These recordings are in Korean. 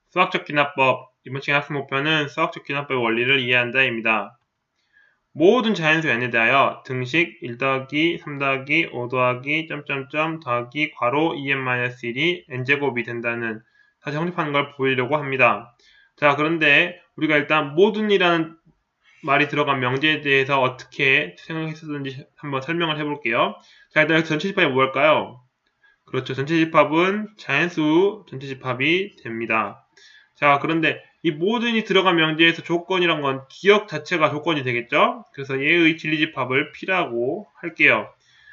수학적 귀납법. 이번 시간 학습 목표는 수학적 귀납법의 원리를 이해한다입니다. 모든 자연수 n에 대하여 등식 1 더하기 3 더하기 5 더하기 점점점 더하기 괄호 2n-1이 n제곱이 된다는 사실 성립하는 걸 보이려고 합니다. 자, 그런데 우리가 일단 모든이라는 말이 들어간 명제에 대해서 어떻게 생각했었는지 한번 설명을 해볼게요. 자, 일단 전체 집합이 뭘까요? 그렇죠. 전체 집합은 자연수 전체 집합이 됩니다. 자, 그런데 이 모든이 들어간 명제에서 조건이란 건 기억 자체가 조건이 되겠죠? 그래서 얘의 진리집합을 P라고 할게요.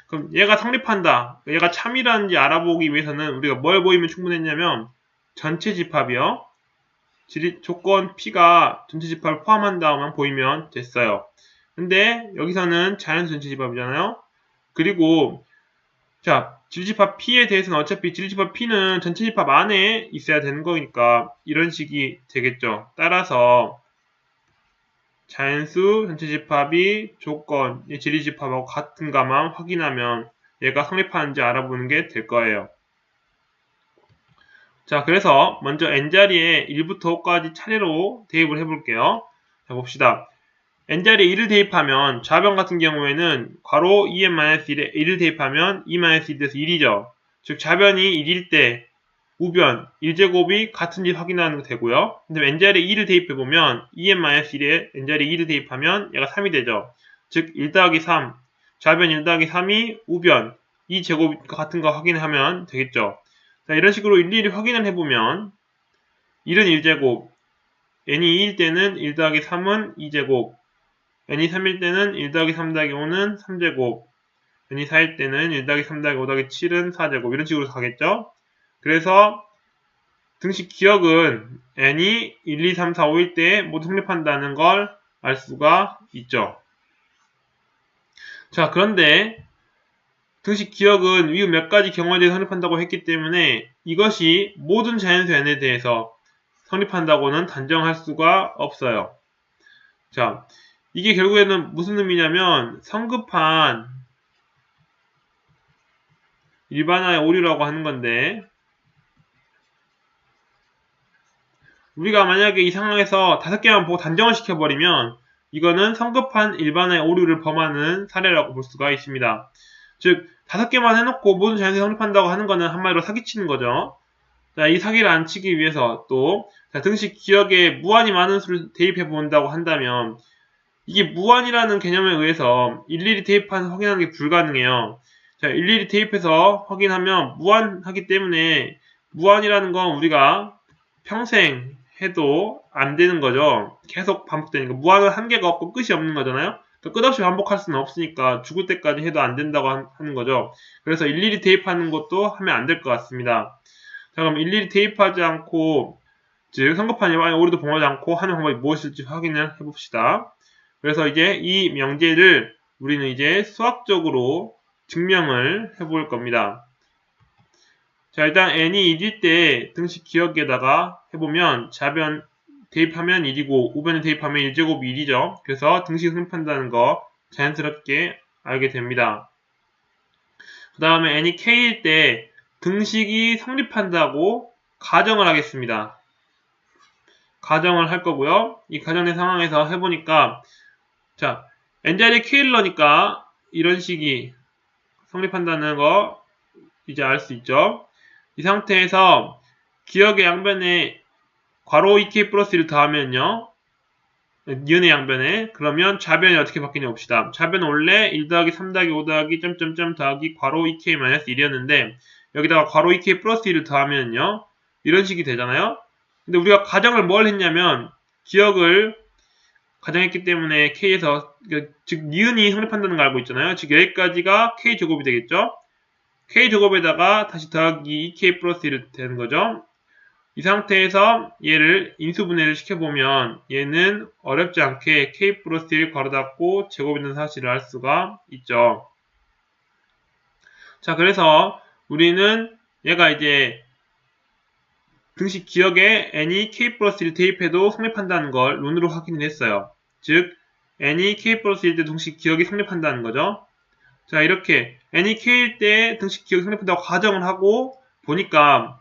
그럼 얘가 성립한다, 얘가 참이라는지 알아보기 위해서는 우리가 뭘 보이면 충분했냐면 전체 집합이요. 조건 P가 전체 집합을 포함한다만 보이면 됐어요. 근데 여기서는 자연수 전체 집합이잖아요. 그리고 자, 진리집합 P에 대해서는 어차피 진리집합 P는 전체 집합 안에 있어야 되는 거니까 이런 식이 되겠죠. 따라서 자연수 전체 집합이 조건, 진리집합하고 같은가만 확인하면 얘가 성립하는지 알아보는 게 될 거예요. 자, 그래서 먼저 n자리에 1부터 5까지 차례로 대입을 해볼게요. 자, 봅시다. n자리에 1을 대입하면 좌변 같은 경우에는 괄호 2n-1에 1을 대입하면 2-1에서 1이죠. 즉 좌변이 1일 때 우변 1제곱이 같은지 확인하는 게 되고요. 근데 n자리에 2를 대입해보면 2n-1에 n자리에 2를 대입하면 얘가 3이 되죠. 즉 1 더하기 3, 좌변 1 더하기 3이 우변 2제곱 같은 거 확인하면 되겠죠. 자, 이런 식으로 일일이 확인을 해보면 1은 1제곱, n이 2일 때는 1 더하기 3은 2제곱, n이 3일 때는 1 더하기 3 더하기 5는 3제곱, n이 4일 때는 1 더하기 3 더하기 5 더하기 7은 4제곱, 이런 식으로 가겠죠? 그래서 등식 기억은 n이 1, 2, 3, 4, 5일 때 모두 성립한다는 걸 알 수가 있죠. 자, 그런데 등식 기억은 위의 몇 가지 경우에 대해서 성립한다고 했기 때문에 이것이 모든 자연수 n에 대해서 성립한다고는 단정할 수가 없어요. 자, 이게 결국에는 무슨 의미냐면 성급한 일반화의 오류라고 하는 건데, 우리가 만약에 이 상황에서 5개만 보고 단정을 시켜버리면 이거는 성급한 일반화의 오류를 범하는 사례라고 볼 수가 있습니다. 즉 5개만 해놓고 모든 자연수에 성립한다고 하는 거는 한마디로 사기치는 거죠. 자, 이 사기를 안 치기 위해서 또 등식 기억에 무한히 많은 수를 대입해 본다고 한다면 이게 무한이라는 개념에 의해서 일일이 대입해서 확인하는 게 불가능해요. 자, 일일이 대입해서 확인하면 무한하기 때문에 무한이라는 건 우리가 평생 해도 안 되는 거죠. 계속 반복되니까. 무한은 한계가 없고 끝이 없는 거잖아요. 그러니까 끝없이 반복할 수는 없으니까 죽을 때까지 해도 안 된다고 하는 거죠. 그래서 일일이 대입하는 것도 하면 안 될 것 같습니다. 자, 그럼 일일이 대입하지 않고, 즉 성급한 일반의 오류도 범하지 않고 하는 방법이 무엇일지 확인을 해봅시다. 그래서 이제 이 명제를 우리는 이제 수학적으로 증명을 해볼 겁니다. 자, 일단 n이 1일 때 등식 기억에다가 해보면 좌변 대입하면 1이고 우변에 대입하면 1제곱이 1이죠. 그래서 등식 성립한다는 거 자연스럽게 알게 됩니다. 그 다음에 n이 k일 때 등식이 성립한다고 가정을 하겠습니다. 가정을 할 거고요. 이 가정의 상황에서 해보니까 자, n자리에 k일러니까 이런 식이 성립한다는 거 이제 알 수 있죠. 이 상태에서 기억의 양변에 괄호 2k 플러스 1을 더하면요. 니은의 양변에 그러면 좌변이 어떻게 바뀌냐 봅시다. 좌변은 원래 1 더하기 3 더하기 5 더하기 점점점 더하기 괄호 2k-1이었는데 여기다가 괄호 2k 플러스 1을 더하면요. 이런 식이 되잖아요. 근데 우리가 가정을 뭘 했냐면 기억을 가정했기 때문에 k에서 즉 니은이 성립한다는 걸 알고 있잖아요. 즉 여기까지가 k제곱이 되겠죠. k제곱에다가 다시 더하기 2k 플러스 1이 되는 거죠. 이 상태에서 얘를 인수분해를 시켜보면 얘는 어렵지 않게 k 플러스 1 괄호 닫고 제곱이 있는 사실을 알 수가 있죠. 자, 그래서 우리는 얘가 이제 등식 기억에 n이 k 플러스 1 대입해도 성립한다는 걸 눈으로 확인을 했어요. 즉 n이 k 플러스 1 때 등식 기억이 성립한다는 거죠. 자, 이렇게 n이 k일 때 등식 기억이 성립한다고 가정을 하고 보니까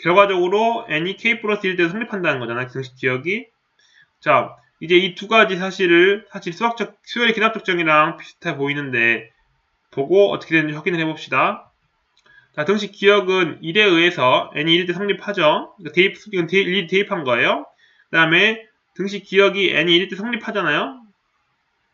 결과적으로 n이 k 플러스 1대 성립한다는 거잖아요. 등식 기억이. 자, 이제 이 두 가지 사실을 사실 수열의 기납적 정이랑 비슷해 보이는데 보고 어떻게 되는지 확인을 해봅시다. 자, 등식 기억은 1에 의해서 n이 1대 성립하죠. 이건 일일이 대입한 거예요. 그 다음에 등식 기억이 n이 1대 성립하잖아요.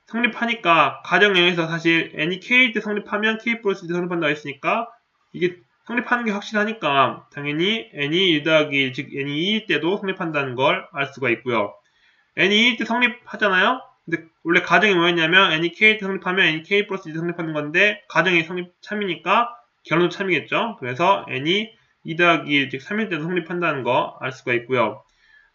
성립하니까 가정에서 사실 n이 k일 때 성립하면 k 플러스 1때 성립한다고 했으니까 이게 성립하는 게 확실하니까 당연히 n이 1 더하기 1, 즉 n이 2일 때도 성립한다는 걸 알 수가 있고요. n이 2일 때 성립하잖아요. 근데 원래 가정이 뭐였냐면 n이 k일 때 성립하면 n이 k 플러스 1때 성립하는 건데 가정이 참이니까 결론도 참이겠죠. 그래서 n이 2 더하기 1, 즉 3일 때도 성립한다는 거 알 수가 있고요.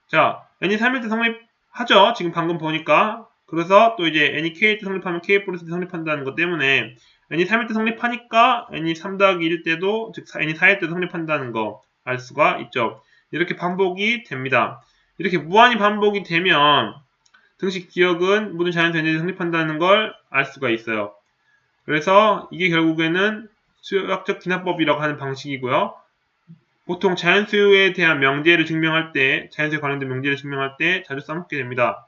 자, n이 3일 때 성립하죠. 지금 방금 보니까. 그래서 또 이제 n이 k일 때 성립하면 k 플러스 1때 성립한다는 것 때문에 n이 3일 때 성립하니까 n이 3 더하기 1일 때도, 즉 n이 4일 때 성립한다는 거 알 수가 있죠. 이렇게 반복이 됩니다. 이렇게 무한히 반복이 되면 등식 기억은 모든 자연수 n이 성립한다는 걸 알 수가 있어요. 그래서 이게 결국에는 수학적 기납법이라고 하는 방식이고요. 보통 자연수에 대한 명제를 증명할 때, 자연수에 관련된 명제를 증명할 때 자주 써먹게 됩니다.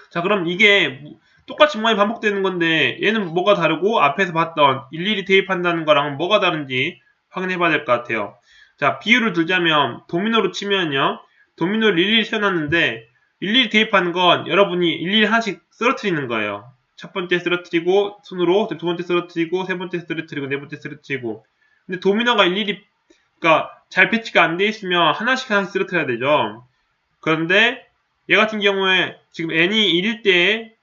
자, 그럼 이게 똑같이 무한히 반복되는 건데 얘는 뭐가 다르고 앞에서 봤던 일일이 대입한다는 거랑은 뭐가 다른지 확인해 봐야 될 것 같아요. 자, 비유를 들자면 도미노로 치면요. 도미노를 일일이 세워놨는데 일일이 대입하는 건 여러분이 일일이 하나씩 쓰러뜨리는 거예요. 첫 번째 쓰러뜨리고 손으로, 두 번째 쓰러뜨리고, 세 번째 쓰러뜨리고, 네 번째 쓰러뜨리고. 근데 도미노가 일일이 그러니까 잘 배치가 안 돼 있으면 하나씩 쓰러뜨려야 되죠. 그런데 얘 같은 경우에 지금 n이 1일 때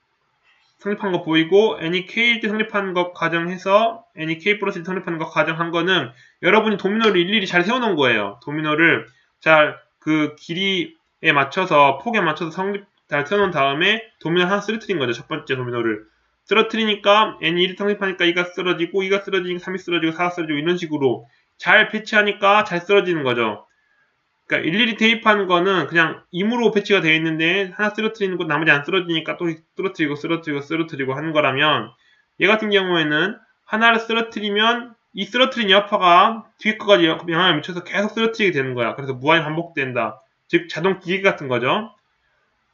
성립한 거 보이고 n이 k일 때 성립하는 것 가정해서 n이 k 플러스 1 성립하는 것 가정한 거는 여러분이 도미노를 일일이 잘 세워놓은 거예요. 도미노를 잘 그 길이에 맞춰서 폭에 맞춰서 잘 세워놓은 다음에 도미노 하나 쓰러뜨린 거죠. 첫 번째 도미노를 쓰러뜨리니까 n이 1일 성립하니까 2가 쓰러지고 2가 쓰러지니까 3이 쓰러지고 4가 쓰러지고 이런 식으로 잘 배치하니까 잘 쓰러지는 거죠. 그러니까 일일이 대입하는 거는 그냥 임으로 배치가 되어 있는데 하나 쓰러뜨리는 것 나머지 안 쓰러지니까 또 쓰러뜨리고 하는 거라면 얘 같은 경우에는 하나를 쓰러뜨리면 이 쓰러뜨린 여파가 뒤에 거까지 영향을 미쳐서 계속 쓰러뜨리게 되는 거야. 그래서 무한히 반복된다. 즉 자동 기계 같은 거죠.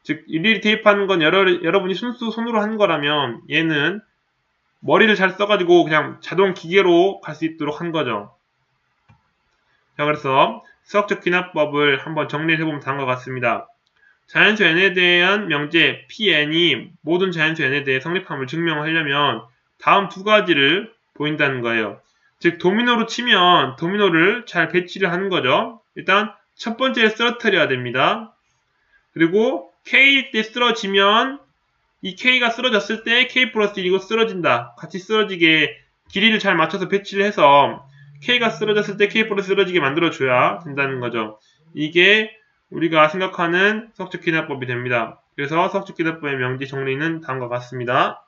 즉 일일이 대입하는 건 여러분이 손으로 하는 거라면 얘는 머리를 잘 써가지고 그냥 자동 기계로 갈 수 있도록 한 거죠. 자, 그래서 수학적 기납법을 한번 정리해보면 다음과 같습니다. 자연수 n에 대한 명제 Pn이 모든 자연수 n에 대해 성립함을 증명하려면 다음 두 가지를 보인다는 거예요. 즉 도미노로 치면 도미노를 잘 배치를 하는 거죠. 일단 첫 번째를 쓰러뜨려야 됩니다. 그리고 K일 때 쓰러지면 이 K가 쓰러졌을 때 K 플러스 1이고 쓰러진다. 같이 쓰러지게 길이를 잘 맞춰서 배치를 해서 K가 쓰러졌을 때 K 플러스 쓰러지게 만들어줘야 된다는 거죠. 이게 우리가 생각하는 수학적 기납법이 됩니다. 그래서 수학적 기납법의 명제 정리는 다음과 같습니다.